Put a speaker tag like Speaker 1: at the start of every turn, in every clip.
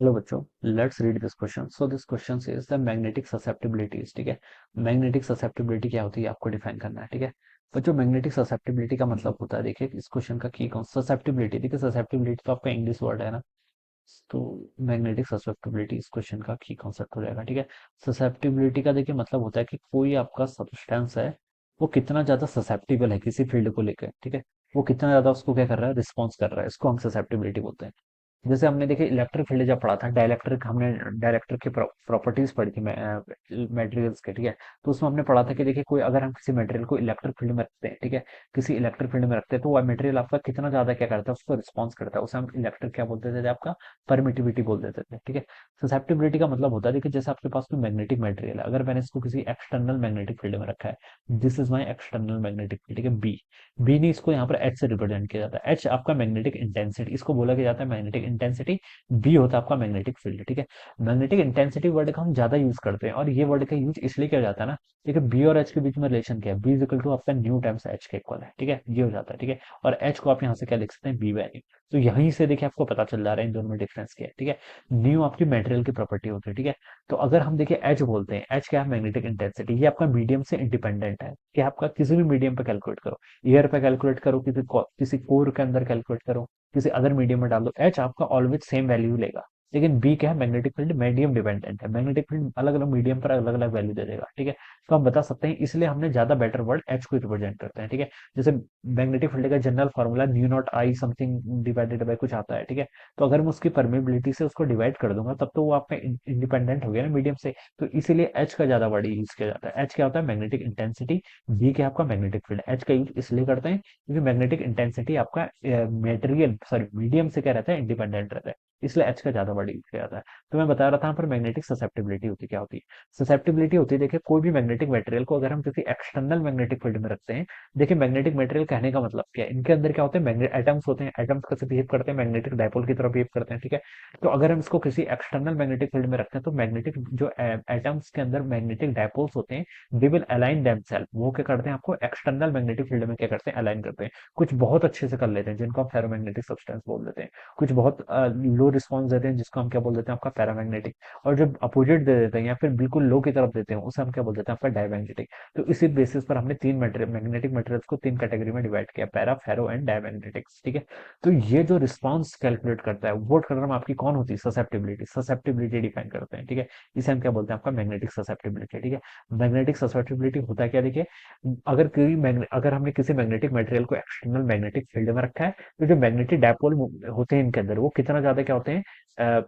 Speaker 1: Hello बच्चों, let's read this question. So this question is the magnetic susceptibilities. ठीक है, magnetic susceptibility क्या होती है आपको डिफाइन करना है। ठीक है बच्चों, मैग्नेटिक ससेप्टिबिलिटी का मतलब होता है, देखिए इस क्वेश्चन का की कौन ससेप्टिबिलिटी, देखिए ससेप्टिबिलिटी तो आपका इंग्लिश वर्ड है ना, तो मैग्नेटिक ससेप्टिबिलिटी इस क्वेश्चन का की कॉन्सेप्ट हो जाएगा। ठीक है, ससेप्टिबिलिटी का देखिए मतलब होता है कि कोई आपका सब्सटेंस है वो कितना ज्यादा ससेप्टिबल है किसी फील्ड को लेकर। ठीक है, वो कितना ज्यादा उसको क्या कर रहा है, रिस्पॉन्स कर रहा है, इसको हम ससेप्टिबिलिटी बोलते हैं। जैसे हमने देखिए इलेक्ट्रिक फील्ड जब पढ़ा था, डाइलेक्ट्रिक, हमने डाइलेक्ट्रिक की प्रॉपर्टीज पढ़ी थी मटेरियल्स के। ठीक है, तो उसमें हमने पढ़ा था कि देखिए कोई अगर हम किसी मटेरियल को इलेक्ट्रिक फील्ड में रखते हैं, ठीक है, किसी इलेक्ट्रिक फील्ड में रखते हैं तो वह मटेरियल आपका कितना ज्यादा क्या करता है, उसको रिस्पॉन्स करता है, उसे हम इलेक्ट्रिक क्या बोलते थे आपका, परमिटिविटी बोल देते थे। ठीक है, ससेप्टिबिलिटी का मतलब होता है, देखिए जैसे आपके पास कोई मैग्नेटिक मटेरियल है, अगर मैंने इसको किसी एक्सटर्नल मैग्नेटिक फील्ड में रखा है, this is my external magnetic field. ठीक है, बी, बी नहीं, इसको यहाँ पर एच से रिप्रेजेंट किया जाता है। एच आपका मैग्नेटिक इंटेंसिटी, इसको बोला गया जाता है मैग्नेटिक इंटेंसिटी। बी होता है आपका मैग्नेटिक फील्ड। ठीक है, मैग्नेटिक इंटेंसिटी वर्ड का हम ज्यादा यूज करते हैं, और ये वर्ड का यूज इसलिए किया जाता है ना, देखिए बी और एच के बीच में रिलेशन क्या है, बी इज इक्वल टू आपका न्यू टाइम्स एच के इक्वल है। ठीक है, ये हो जाता है। ठीक है, और एच को आप यहाँ से क्या लिख सकते हैं, बी बाय न्यू। तो यहीं से देखिए आपको पता चल जा रहा है इन दोनों में डिफरेंस क्या है। ठीक है, न्यू आपकी मेटेरियल की प्रॉपर्टी होती है। ठीक है, तो अगर हम देखिए एच बोलते हैं, एच क्या है, मैग्नेटिक इंटेंसिटी, ये आपका मीडियम से इंडिपेंडेंट है, कि आपका किसी भी मीडियम पे कैलकुलेट करो, एयर पे कैलकुलेट करो, किसी कोर के अंदर कैलकुलेट करो, किसी अदर मीडियम में डाल दो, एच आपका ऑलवेज सेम वैल्यू लेगा। लेकिन बी क्या है, मैग्नेटिक फील्ड मीडियम डिपेंडेंट है, मैग्नेटिक फील्ड अलग अलग मीडियम पर अलग अलग वैल्यू दे देगा। ठीक है, तो हम बता सकते हैं, इसलिए हमने ज्यादा बेटर वर्ड एच को रिप्रेजेंट करते हैं। ठीक है, जैसे मैग्नेटिक फील्ड का general formula new not I something divided by कुछ आता है। ठीक है, तो अगर मैं उसकी परमेबिलिटी से उसको डिवाइड कर दूंगा तब तो वो आपका इंडिपेंडेंट हो गया ना मीडियम से। तो इसीलिए एच का ज्यादा वर्ड यूज किया जाता है। एच क्या होता है, मैग्नेटिक इंटेंसिटी। बी क्या है आपका मैग्नेटिक फील्ड। एच का यूज इसलिए करते हैं क्योंकि मैग्नेटिक इंटेंसिटी आपका मेटेरियल सॉरी मीडियम से क्या रहता है, इंडिपेंडेंट रहता है, इसलिए एच का ज्यादा वर्ड यूज किया जाता है। तो मैं बता रहा था यहाँ पर मैग्नेटिक ससेप्टिबिलिटी होती क्या होती है। ससेप्टिबिलिटी होती है, देखिए कोई भी मैग्नेटिक मटेरियल को अगर हम किसी एक्सटर्नल मैग्नेटिक फील्ड में रखते हैं, देखिए मैग्नेटिक मटेरियल कहने का मतलब क्या है, इनके अंदर क्या होते हैं, मैग्नेट एटम्स होते हैं, एटम्स कैसे बिहेव करते हैं, मैग्नेटिक डायपोल की तरह बिहेव करते हैं। ठीक है, तो अगर हम इसको किसी एक्सटर्नल मैग्नेटिक फील्ड में रखते हैं तो मैग्नेटिक जो एटम्स के अंदर मैग्नेटिक डायपोल्स होते हैं, दे विल अलाइन देमसेल्फ, वो क्या करते हैं, आपको एक्सटर्नल मैग्नेटिक फील्ड में क्या करते हैं, अलाइन करते हैं। कुछ बहुत अच्छे से कर लेते हैं जिनको हम फेरोमैग्नेटिक सब्सटेंस बोल देते हैं, कुछ बहुत लो रिस्पॉन्स देते हैं जिसको हम क्या बोल देते हैं, आपका पैरामैग्नेटिक, और जब अपोजिट दे देते हैं या फिर बिल्कुल लो की तरफ देते हैं उसे हम क्या बोल देते हैं, आपका डायमैग्नेटिक। तो इसी बेसिस पर हमने तीन मैग्नेटिक मटेरियल्स को तीन कैटेगरी में डिवाइड किया, पैरा, फेरो एंड डायमैग्नेटिक्स। ठीक है, तो ये जो रिस्पॉन्स कैलकुलेट करता है वो टर्म आपकी कौन होती है, ससेप्टिबिलिटी, ससेप्टिबिलिटी डिफाइन करते हैं। ठीक है, इसे हम क्या बोलते हैं, आपका मैग्नेटिक ससेप्टिबिलिटी। ठीक है, मैग्नेटिक ससेप्टिबिलिटी होता है क्या, देखिए अगर हमने किसी मैग्नेटिक मटेरियल को एक्सटर्नल मैग्नेटिक फील्ड में रखा है, तो जो मैग्नेटिक डायपोल होते हैं इनके अंदर वो कितना ज्यादा क्या होते हैं,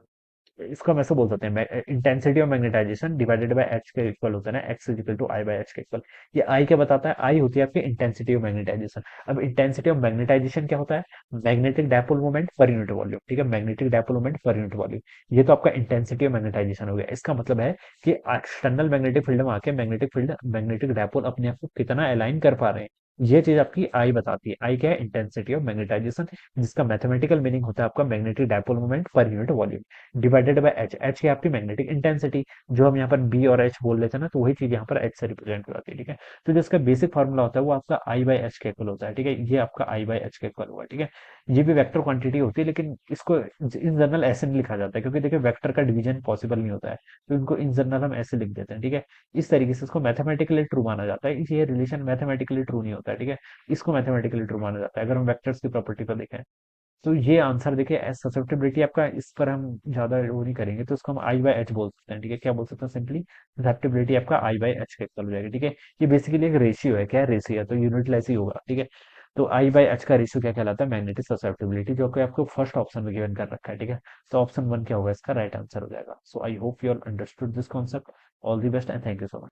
Speaker 1: इसको हम ऐसे बोल सकते हैं, intensity of magnetization divided by H के इक्वल होता है ना, X is equal to I by H के इक्वल। ये आई क्या बताता है, आई होती है आपकी इंटेंसिटी ऑफ मैग्नेटाइजेशन। अब इंटेंसिटी ऑफ मैग्नेटाइजेशन क्या होता है, magnetic dipole moment per unit volume. ठीक है, magnetic dipole moment per unit volume, ये तो आपका इंटेंसिटी ऑफ मैग्नेटाइजेशन हो गया। इसका मतलब है कि एक्सटर्नल मैग्नेटिक फील्ड में आके मैग्नेटिक डायपोल अपने आप को कितना अलाइन कर पा रहे हैं, ये चीज आपकी आई बताती है। आई क्या है, इंटेंसिटी ऑफ मैग्नेटाइजेशन, जिसका मैथमेटिकल मीनिंग होता है आपका magnetic dipole moment per unit volume divided by H. H की आपकी मैग्नेटिक इंटेंसिटी, जो हम यहाँ पर बी और एच बोल लेते हैं ना, तो वही चीज यहाँ पर एच से रिप्रेजेंट हो जाती है। ठीक है, तो जो इसका बेसिक फॉर्मूला होता है वो आपका आई बाय एच के इक्वल होता है। ठीक है, ये आपका आई बाय एच के इक्वल हुआ। ठीक है, ये भी वेक्टर क्वांटिटी होती है, लेकिन इसको इन जनरल ऐसे नहीं लिखा जाता है क्योंकि देखिए वेक्टर का डिवीजन पॉसिबल नहीं होता है, तो इनको इन जनरल हम ऐसे लिख देते हैं। ठीक है, इस तरीके से इसको मैथमेटिकली ट्रू माना जाता है, ये रिलेशन मैथमेटिकली ट्रू नहीं होता है। ठीक है, इसको मैथमेटिकली ट्रू माना जाता है अगर हम वेक्टर्स की प्रॉपर्टी को देखें। तो ये आंसर देखिए, ससेप्टिबिलिटी आपका, इस पर हम ज्यादा वो नहीं करेंगे, तो इसको हम आई बाय एच बोल सकते हैं। ठीक है, क्या बोल सकते हैं, सिंपली ससेप्टिबिलिटी आपका आई बाय एच का इक्वल हो जाएगा। ठीक है, ये बेसिकली एक रेशियो है, क्या है, रेशियो है, तो यूनिटलेस ही होगा। ठीक है, तो आई बाय एच का रेशियो क्या कहलाता है, मैग्नेटिक ससेप्टिबिलिटी, जो कि आपको फर्स्ट ऑप्शन में गिवन कर रखा है। ठीक है, तो ऑप्शन वन क्या होगा, इसका राइट आंसर हो जाएगा। So I hope you all understood this concept. All the best and thank you so much.